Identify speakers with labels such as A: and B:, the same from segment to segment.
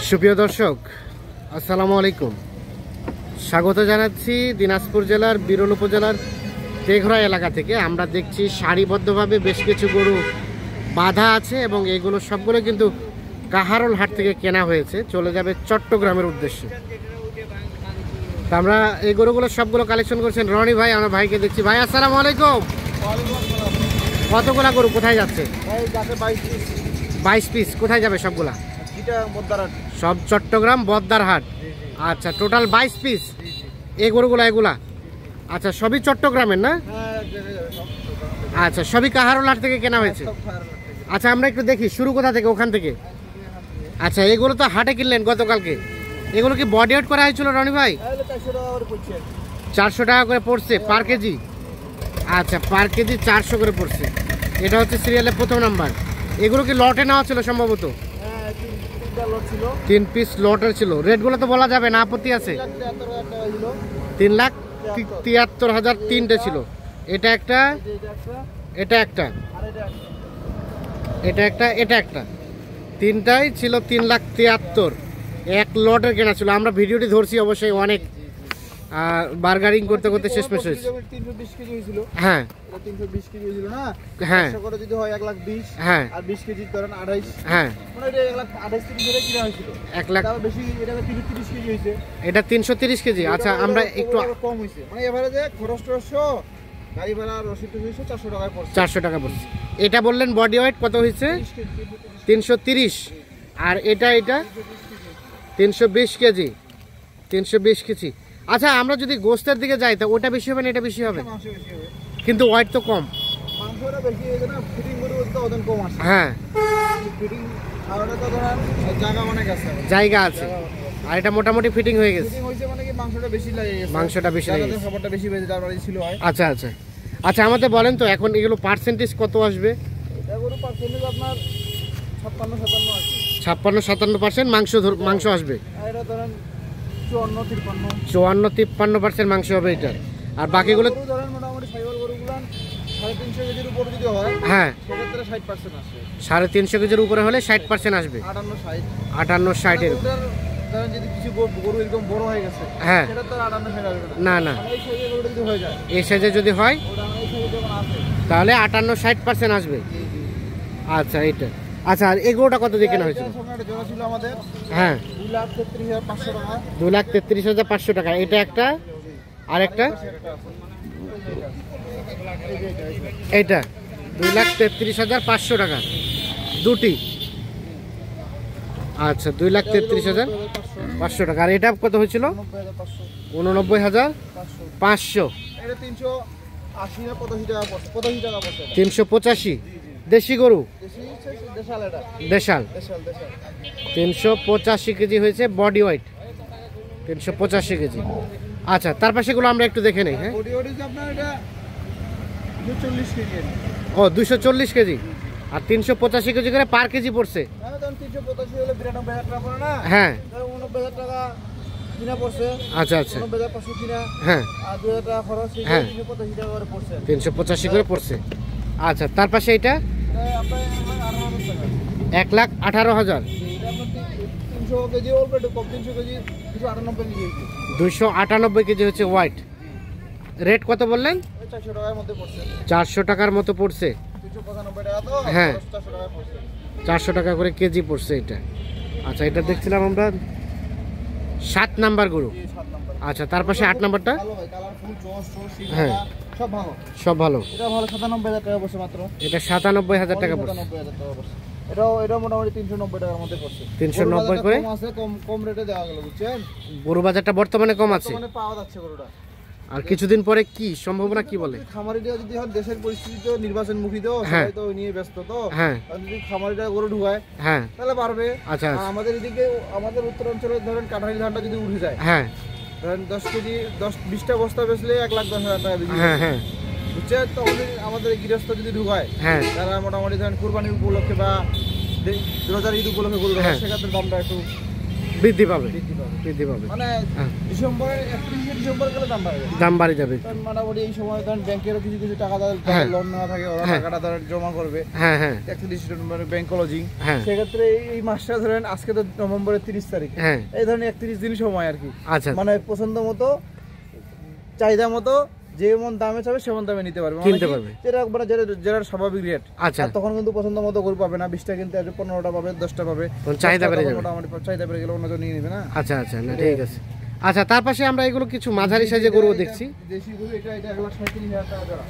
A: সুপ্রিয় দর্শক, আসসালামু আলাইকুম। স্বাগত জানাচ্ছি দিনাজপুর জেলার বিরল উপজেলার তেঘরা এলাকা থেকে। আমরা দেখছি সারিবদ্ধভাবে বেশ কিছু গরু বাঁধা আছে এবং এইগুলো সবগুলো কিন্তু কাহারোল হাট থেকে কেনা হয়েছে, চলে যাবে চট্টগ্রামের উদ্দেশ্যে। তা আমরা এই গরুগুলো সবগুলো কালেকশন করছেন রনি ভাই। আমরা ভাইকে দেখছি। ভাই আসসালামু আলাইকুম। কতগুলা গরু কোথায় যাচ্ছে? 22 পিস। কোথায় যাবে সবগুলা? সব চট্টগ্রাম বদ্দার হাট। আচ্ছা, টোটাল 22 পিস। এই গরুগুলা এগুলা আচ্ছা সবই চট্টগ্রামের না? আচ্ছা, সবই কাহারোল হাট থেকে কেনা হয়েছে। আচ্ছা, আমরা একটু দেখি শুরু কোথা থেকে, ওখান থেকে। আচ্ছা, এগুলো তো হাটে কিনলেন গতকালকে। এগুলো কি বডি ওয়েট করা হয়েছিল রনি ভাই? 400 টাকা করে পড়ছে পার কেজি। আচ্ছা, পার কেজি 400 করে পড়ছে। এটা হচ্ছে সিরিয়ালের প্রথম নাম্বার। এগুলো কি লটে নেওয়া ছিল সম্ভবত? 3 পিস লটের ছিল। রেটগুলো তো বলা যাবে না, আপত্তি আছে? 3,73,000 তিনটে ছিল। এটা একটা, এটা একটা, এটা একটা, এটা একটা, তিনটাই ছিল 3,73,000। এক লটের কেনা ছিল। আমরা ভিডিওটি ধরছি অবশ্যই, অনেক বার্গারিং করতে করতে শেষমেশ হয়েছে।
B: 320 কেজি হয়েছিল।
A: হ্যাঁ,
B: 320 কেজি হয়েছিল না?
A: হ্যাঁ,
B: করে যদি হয় 1,20,000।
A: হ্যাঁ,
B: আর 20 কেজি ধরেন 28।
A: হ্যাঁ,
B: মানে এটা 1,28,000 ধরে কিনা হয়েছিল।
A: 1 লাখ
B: বেশি। এটা 330 কেজি হয়েছে।
A: এটা 330 কেজি। আচ্ছা, আমরা একটু
B: কম হয়েছে, মানে এভারেজে খরচ গাড়ি ভাড়া রসিদ 400 টাকায় পড়ছে।
A: 400 টাকা পড়ছে। এটা বললেন বডি ওয়েট কত হয়েছে? 330। আর এটা 320 কেজি। 320 কেজি। আচ্ছা, আমরা যদি গোস্তের দিকে যাই তো ওটা বেশি হবে না এটা বেশি হবে? কিন্তু ওয়েট তো কম।
B: মাংসটা বেশি হয়েছে না, ফিটিং করে তো ওজন কম আসে।
A: হ্যাঁ,
B: ফিটিং আর ওটা তো ধরেন জায়গা অনেক আছে।
A: জায়গা আছে। আর এটা মোটামুটি ফিটিং হয়ে গেছে।
B: ফিটিং হইছে মানে কি মাংসটা বেশি লাগে গেছে।
A: মাংসটা বেশি লাগে গেছে।
B: খাবারটা বেশি বেজে যার বাড়ি ছিল হয়।
A: আচ্ছা আচ্ছা আচ্ছা, আমাদের বলেন তো এখন এগুলো পার্সেন্টেজ কত আসবে?
B: এটা গরু পার্সেন্টেজ আপনার 56-57 আছে।
A: 56-57% মাংস আসবে।
B: আর এটা ধরেন 54-53।
A: 54-53% মাংস হবে এটা। আর বাকিগুলো
B: ধরেন মোটামুটি সাইওয়াল গরুগুলো 350 কেজির উপরে যদি হয়,
A: হ্যাঁ,
B: সেক্ষেত্রে 60% আসে।
A: 350 কেজির উপরে হলে 60% আসবে। 58-60 এর।
B: ধরেন যদি কিছু গরু এরকম বড় হয়ে গেছে,
A: হ্যাঁ,
B: সেটা তো 58-60 আসবে
A: না না,
B: এই সাইজের গরু যদি হয়ে যায়,
A: এই সাইজে যদি হয়
B: ওটা এই সাইজে যখন আসে
A: তাহলে 58-60% আসবে। আচ্ছা, এটা আচ্ছা। আর এগুলোটা কত দিয়ে কেনা হয়েছিল?
B: একটা জোড়া ছিল আমাদের,
A: হ্যাঁ,
B: 2,33,500 টাকা।
A: 2,33,500 টাকা। এটা একটা, আর একটা, এইটা 2,33,500 টাকা দুটি। আচ্ছা, 2,33,500 টাকা। আর এটা কত হয়েছিল? 89,500।
B: এটা 380 না 85 টাকা পড়ছে। 85 টাকা পড়ছে।
A: 385 দেশি গরু,
B: দেশাল। এটা
A: দেশাল।
B: দেশাল
A: 385 কেজি হয়েছে বডি ওয়েট। 385 কেজি। আচ্ছা, তার পাশেগুলো আমরা একটু দেখে নেই। হ্যাঁ,
B: বডি ওয়েট আপনার এটা 240 কেজি।
A: ও 240 কেজি। আর 385 কেজি করে পার কেজি পড়ছে।
B: হ্যাঁ, তখন 385 হলে 92,000 টাকা পড়ে না?
A: হ্যাঁ,
B: 89,000 টাকা কিনা পড়ছে।
A: আচ্ছা আচ্ছা,
B: 89,500 কিনা।
A: হ্যাঁ,
B: আর 2,000 টাকা খরচ।
A: হ্যাঁ,
B: 385 টাকা করে পড়ছে।
A: 385 করে পড়ছে। আচ্ছা, তার পাশে এটা
B: আপনার 18,000 টাকা।
A: 1,18,000।
B: এটা আপনার 300 কেজি অল্প একটু কম। 300 কেজি 298 কেজি হয়েছে।
A: 298 কেজি হচ্ছে হোয়াইট। রেট কত বললেন?
B: 400 টাকার মধ্যে পড়ছে।
A: 400 টাকার মতো পড়ছে।
B: 395 টাকা তো।
A: হ্যাঁ,
B: 400 টাকা পড়ছে।
A: 400 টাকা করে কেজি পড়ছে এটা। আচ্ছা, এটা দেখছিলাম আমরা 7 নাম্বার গরু।
B: 7 নাম্বার।
A: আচ্ছা, তার পাশে 8 নাম্বারটা।
B: ভালো ভাই, কালারফুল, জস
A: হ্যাঁ,
B: সব ভালো।
A: সব ভালো।
B: এটা ভালো। 97,000 টাকা পড়ছে মাত্র।
A: এটা 97,000 টাকা পড়ছে।
B: 97,000 টাকা পড়ছে। এটা মোটামুটি 390 টাকার মধ্যে পড়ছে।
A: 390 করে
B: কম আছে, কম রেটে দেওয়া গেল, বুঝছেন?
A: গরু বাজারটা বর্তমানে কম আছে।
B: মানে পাওয়া যাচ্ছে গরুটা।
A: আর কিছুদিন পরে কি সম্ভাবনা কি বলে?
B: খামারিটা যদি হয়, দেশের পরিস্থিতি তো নির্বাচনমুখী, তো
A: হ্যাঁ,
B: সবাই তো ওই নিয়ে ব্যস্ত, তো
A: হ্যাঁ,
B: যদি খামারিটা গরু ঢুকায়,
A: হ্যাঁ,
B: তাহলে পারবে।
A: আচ্ছা
B: আর
A: আচ্ছা,
B: আমাদের এদিকে, আমাদের উত্তরাঞ্চলে ধরেন কাঠারি ধানটা যদি উঠে যায়,
A: হ্যাঁ,
B: ধরেন 10 কেজি 10-20টা বস্তা বেচলে 1,10,000 টাকা বিক্রি।
A: হ্যাঁ, হ্যাঁ,
B: বুঝছেন? তো আমাদের গৃহস্থ যদি ঢুকায়,
A: হ্যাঁ,
B: তারা মোটামুটি ধরেন কুরবানির উপলক্ষে বা রোজার ঈদ উপলক্ষে গরু ঢুকায়,
A: হ্যাঁ,
B: সেক্ষেত্রে দামটা একটু
A: বৃদ্ধি পাবে
B: বৃদ্ধি পাবে।
A: বৃদ্ধি পাবে
B: মানে
A: হ্যাঁ।
B: ডিসেম্বরের 31 ডিসেম্বর গেলে দাম বাড়বে।
A: দাম বাড়ি যাবে
B: কারণ মোটামুটি এই সময় ধরেন ব্যাংকেরও কিছু কিছু টাকা
A: হ্যাঁ।
B: লোন নেওয়া থাকে, ওরা
A: হ্যাঁ।
B: টাকাটা ধরেন জমা করবে
A: হ্যাঁ হ্যাঁ
B: 31 ডিসেম্বর ব্যাংক ক্লোজিং।
A: হ্যাঁ
B: সেক্ষেত্রে এই মাসটা ধরেন আজকে তো নভেম্বরের 30 তারিখ,
A: হ্যাঁ
B: এই ধরেন 31 দিন সময় আর কি।
A: আচ্ছা
B: মানে পছন্দ মতো চাহিদা মতো যে মন দামে চাবে সেমন দামে নিতে পারবে,
A: কিনতে পারবে।
B: যেটা মানে যেটা স্বাভাবিক রেট।
A: আচ্ছা
B: আর তখন কিন্তু পছন্দ মতো গরু পাবে না, 20টা কিনতে আসবে 15টা পাবে, 10টা পাবে,
A: তখন চাহিদা বেড়ে যাবে।
B: মোটামুটি চাহিদা বেড়ে গেলে অন্যজন নিয়ে নেবে না।
A: আচ্ছা আচ্ছা না ঠিক আছে। আচ্ছা তার পাশে আমরা এগুলো কিছু মাঝারি সাইজের গরু দেখছি,
B: দেশি গরু এটা 1,37,000 টাকা জোড়া।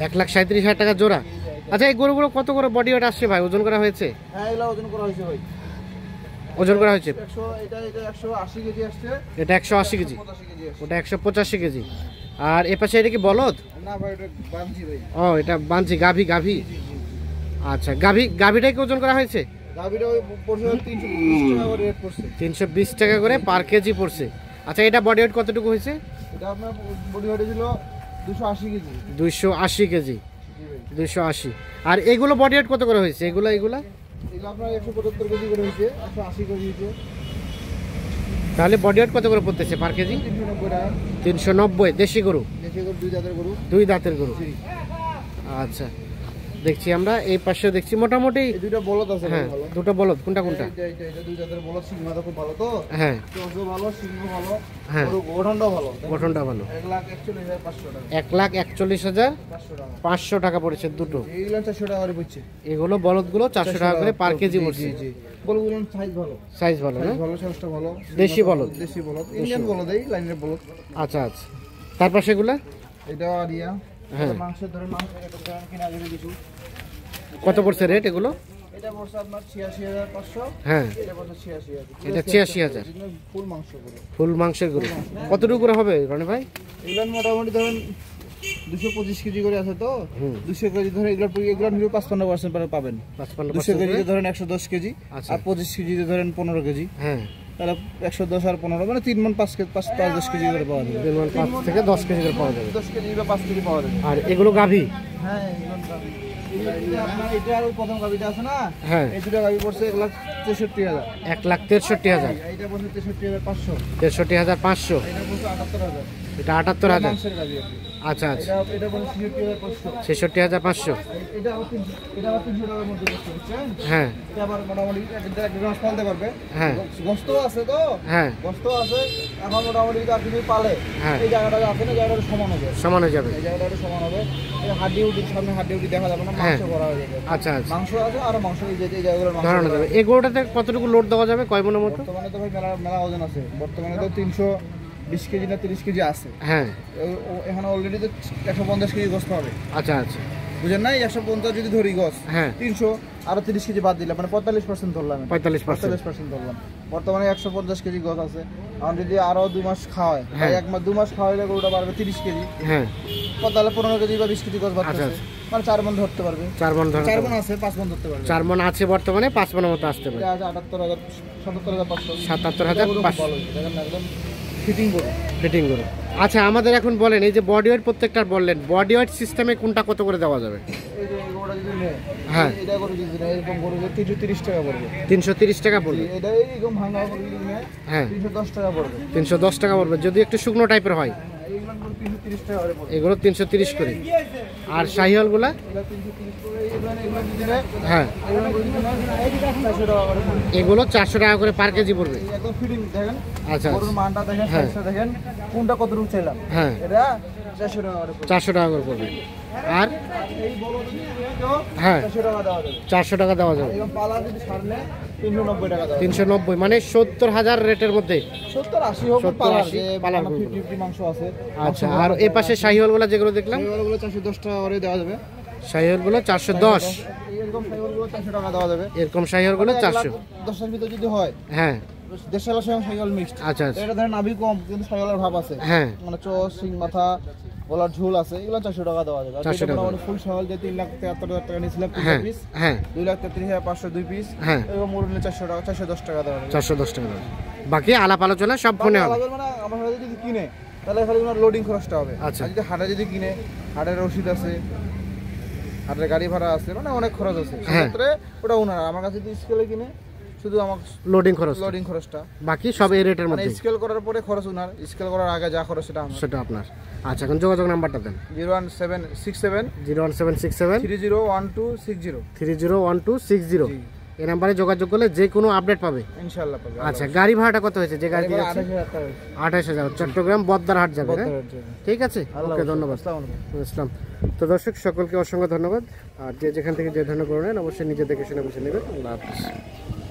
A: 1,37,000 টাকা জোড়া। আচ্ছা এই গরুগুলো কত করে বডি ওয়েট আসছে ভাই, ওজন করা হয়েছে?
B: হ্যাঁ এগুলা ওজন করা হয়েছে ভাই,
A: ওজন করা হয়েছে
B: 100 এটা 180 কেজি আসছে,
A: এটা 180 কেজি,
B: 85 কেজি আসছে।
A: ওটা 185 কেজি। আর এ পাশে এটা কি বলদ?
B: না ভাই এটা বানজি ভাই।
A: ও এটা বানছি গাভী গাভী। আচ্ছা গাভীটাই কি ওজন করা হয়েছে?
B: গাবিটা ওই পড়ছে 320 টাকা করে রেট পড়ছে।
A: 320 টাকা করে পার কেজি পড়ছে। আচ্ছা এটা বডি ওয়েট কতটুকু হয়েছে?
B: এটা আপনার বডি ওয়েট ছিল 280 কেজি।
A: 280 কেজি,
B: জি ভাই।
A: 280। আর এগুলো বডি ওয়েট কত করে হয়েছে? এগুলো
B: এগুলো আপনার 175 কেজি করে হয়েছে, 180 কেজি হয়েছে,
A: তাহলে বডি ওয়েট কত করে পড়তেছে পার কেজি?
B: 390 টাকা।
A: 390। দেশি গরু,
B: দেশি গরু 2 জাতের গরু।
A: 2 দাঁতের গরু।
B: জি।
A: আচ্ছা দেখছি আমরা এই পাশে দেখছি মোটামুটি
B: এই দুইটা বলদ আছে
A: হ্যাঁ
B: ভালো।
A: দুটো বলদ, কোনটা কোনটা?
B: এটা 2 জাতের বলদ, সিংহটা খুব ভালো তো।
A: হ্যাঁ
B: চোখও ভালো, সিংহ ভালো,
A: হ্যাঁ
B: গরু গঠনটাও ভালো।
A: গঠনটা ভালো।
B: 1,41,500 টাকা।
A: 1,41,500
B: 500 টাকা।
A: পড়েছে দুটো।
B: এইগুলো 400 টাকা করে পড়ছে।
A: এগুলো বলদগুলো 400 টাকা করে পার কেজি পড়ছে।
B: জি জি। গরুগুলোর সাইজ ভালো।
A: সাইজ ভালো না?
B: সাইজ ভালো, সাইজটা ভালো।
A: দেশি বলদ।
B: দেশি বলদ, ইন্ডিয়ান বলদ, এই লাইনের বলদ।
A: আচ্ছা আচ্ছা তার পাশে এগুলা
B: এটা আরিয়া।
A: হ্যাঁ।
B: মাংস ধরে মাংস এটা ধরেন কিনা যাবে কিছু।
A: কত পড়ছে রেট এগুলো?
B: এটা পড়ছে আপনার 86,500।
A: হ্যাঁ
B: এটা পড়ছে 86,000।
A: এটা 86,000
B: ফুল মাংস করে।
A: ফুল মাংসের গরু। কতটুকু করে হবে রনি ভাই?
B: এগুলো মোটামুটি ধরেন 225 কেজি করে আছে তো।
A: হুম
B: 200 কেজি ধরে এগুলো 55% পরে পাবেন। 200
A: 55%
B: কেজিতে ধরেন 110 কেজি,
A: আচ্ছা।
B: আর 25 কেজিতে ধরেন 15 কেজি।
A: হ্যাঁ
B: তাহলে 110 আর 15 মানে 3 মণ 5-10 কেজি করে পাওয়া যাবে।
A: 5 থেকে 10 কেজি করে পাওয়া যাবে।
B: 10 কেজি বা 5 কেজি পাওয়া যাবে।
A: আর এগুলো গাভী?
B: হ্যাঁ এগুলো গাভী। এটা আপনার এটা আর ওই প্রথম গাভীটা আছে না,
A: হ্যাঁ
B: এই দুটো গাভী পড়ছে 1,63,000।
A: 1,63,000।
B: এইটা পড়ছে 63,500।
A: 63,500।
B: এটা পড়ছে 78,000।
A: এটা 78,000।
B: মাংসের গাভী আর কি।
A: আচ্ছা আচ্ছা
B: এটা পড়ছে 63,500।
A: 66,500।
B: এটা আবার 300 টাকার মধ্যে পড়ছে, বুঝছেন?
A: হ্যাঁ
B: এটা আবার মোটামুটি একটা গাছ পালতে পারবে।
A: হ্যাঁ
B: গোস্ত আছে তো,
A: হ্যাঁ
B: গোস্ত আছে। এখন মোটামুটি যদি আপনি পালে
A: হ্যাঁ
B: এই জায়গাটা আছে না, জায়গাটা সমান হবে।
A: সমান হয়ে যাবে।
B: এই জায়গাটা একটু সমান হবে। এই হাড্ডি উডির সামনে হাড্ডি উডি দেখা যাবে না,
A: হ্যাঁ।
B: মাংস ভরা হয়ে যাবে।
A: আচ্ছা আচ্ছা
B: মাংস আছে, আরো মাংস এই যে এই জায়গাগুলোর মাংস
A: ধরানো
B: ভরা
A: যাবে।
B: আছে।
A: এই গরুটাতে কতটুকু লোড দেওয়া যাবে কয় মনের মতো?
B: বর্তমানে তো ভাই মেলা মেলা ওজন আছে, বর্তমানে তো 320 কেজি না 30 কেজি আছে।
A: হ্যাঁ
B: এখানে অলরেডি তো 150 কেজি গোস্ত হবে,
A: আচ্ছা আচ্ছা
B: বুঝেন না? 150 যদি ধরি গোস্ত,
A: হ্যাঁ
B: 300 আরো 30 কেজি বাদ দিলাম, মানে 45% ধরলাম।
A: 45%।
B: 45% ধরলাম। বর্তমানে 150 কেজি গোস্ত আছে। এখন যদি আরো 2 মাস খাওয়ায়,
A: হ্যাঁ।
B: 2 মাস খাওয়াইলে গরুটা বাড়বে 30 কেজি,
A: হ্যাঁ
B: তাহলে 15 কেজি বা 20 কেজি গোস্ত
A: আচ্ছা,
B: বাড়তেছে, মানে 4 মণ ধরতে পারবে।
A: 4 মন ধরা
B: 4 মণ আছে, 5 মণ ধরতে পারবে।
A: 4 মন আছে বর্তমানে, 5 মনের মতো আসতে পারে।
B: এটা আছে 78,000, 77,500।
A: 77,500
B: দেখেন না, একদম ফিটিং করুন।
A: ফিটিং করে। আচ্ছা আমাদের এখন বলেন এই যে বডি ওয়েট প্রত্যেকটা বললেন, বডি ওয়েট সিস্টেমে কোনটা কত করে দেওয়া যাবে?
B: এই যে এই গরুটা যদি নেয়,
A: হ্যাঁ।
B: এটা গরু যদি নেয়, এরকম গরু যদি 330 টাকা পড়বে।
A: 330 টাকা পড়বে।
B: এটা এইরকম ভাঙা গরু যদি নেয়,
A: হ্যাঁ
B: 310 টাকা পড়বে।
A: 310 টাকা পড়বে যদি একটু শুকনো টাইপের হয়।
B: এইগুলো গরু 330 টাকা করে পড়বে।
A: এগুলো 330 করে। আর শাহিওয়ালগুলা?
B: এগুলো 330 করে। এগুলো যদি নেয়,
A: হ্যাঁ
B: এগুলো গরু যদি নেয়, 400 টাকা করে পড়বে।
A: এগুলো 400 টাকা করে পার কেজি পড়বে।
B: এই একদম ফিটিং দেখেন,
A: আচ্ছা
B: গরুর মানটা দেখেন,
A: হ্যাঁ।
B: সাইজটা দেখেন, কোনটা কতটুকু চাইলাম।
A: হ্যাঁ
B: এটা 400 টাকা করে পড়বে।
A: 400 টাকা করে পড়বে। আর
B: এই বড় যদি নেয় তো
A: হ্যাঁ
B: 400 টাকা দেওয়া যাবে।
A: 400 টাকা দেওয়া যাবে।
B: এরকম পালা যদি সারলে 390 টাকা দেওয়া যাবে।
A: 390 মানে 70,000 রেটের মধ্যে।
B: 70-80 হোক
A: 70-80
B: পালার, যে
A: পালার
B: মানে
A: গরুগুলো।
B: 50-50 মাংস আছে।
A: আচ্ছা আর এই পাশে শাহিওয়ালগুলা যেগুলো দেখলাম,
B: শাহিওয়ালগুলো 410 টাকা করে দেওয়া যাবে।
A: শাহিওয়ালগুলো 410।
B: এরকম শাহিওয়ালগুলো 400 টাকা দেওয়া যাবে।
A: এরকম শাহিওয়ালগুলো 400।
B: 10-এর ভিতর যদি হয়,
A: হ্যাঁ
B: দেশালা শাহিওয়াল মিক্সড,
A: আচ্ছা আচ্ছা
B: এটা ধরেন নাভি কম কিন্তু শাহিওয়ালের ভাব আছে,
A: হ্যাঁ
B: মানে চোখ, সিং, মাথা, গলার ঝুল আছে, এগুলো 400 টাকা দেওয়া যাবে। আর
A: 400
B: যেটা
A: টাকা।
B: মোটামুটি ফুল শাহিওয়াল যে 3,73,000 টাকা নিয়েছিলাম 3
A: হ্যাঁ
B: পিস,
A: হ্যাঁ
B: 2,33,500 2 পিস,
A: হ্যাঁ
B: এরকম মোট নিলে 400 টাকা, 410 টাকা দেওয়া যাবে।
A: 410 টাকা দেবে। বাকি আলাপ আলোচনা সব ফোনে হবে।
B: আলাদা মানে আমার হাতে যদি কিনে, তাহলে খালি ওনার লোডিং খরচটা হবে।
A: আচ্ছা।
B: আর যদি হাটে যদি কিনে, হাটের রসিদ আছে, হাটের গাড়ি ভাড়া আছে, মানে অনেক খরচ আছে।
A: হ্যাঁ।
B: সেক্ষেত্রে ওটা ওনার, আমার কাছে যদি স্কেলে কিনে শুধু আমার
A: লোডিং খরচ,
B: লোডিং খরচটা,
A: বাকি সব এই রেটের
B: মানে
A: মধ্যে।
B: স্কেল করার পরে খরচ উনার, স্কেল করার আগে যা খরচ সেটা আমার।
A: সেটা আপনার। আচ্ছা, এখন যোগাযোগ নাম্বারটা দেন।
B: 01767
A: 01767
B: 301260।
A: 301260। এই নাম্বারে যোগাযোগ করলে যে কোনো আপডেট পাবে
B: ইনশাআল্লাহ পাবে।
A: আচ্ছা, গাড়ি ভাড়াটা কত হয়েছে যে গাড়ি দিয়ে যাচ্ছে?
B: 28,000 টাকা।
A: 28,000, চট্টগ্রাম বদ্দারহাট যাবে, হ্যাঁ? ঠিক আছে, ওকে, ধন্যবাদ।
B: আসসালামু আলাইকুম।
A: ইসলাম। তো দর্শক সকলকে অসংখ্য ধন্যবাদ। আর যে যেখান থেকে যে ধরনের করে নেন অবশ্যই নিজে দেখে শুনে বুঝে নেবেন। আল্লাহ হাফিজ।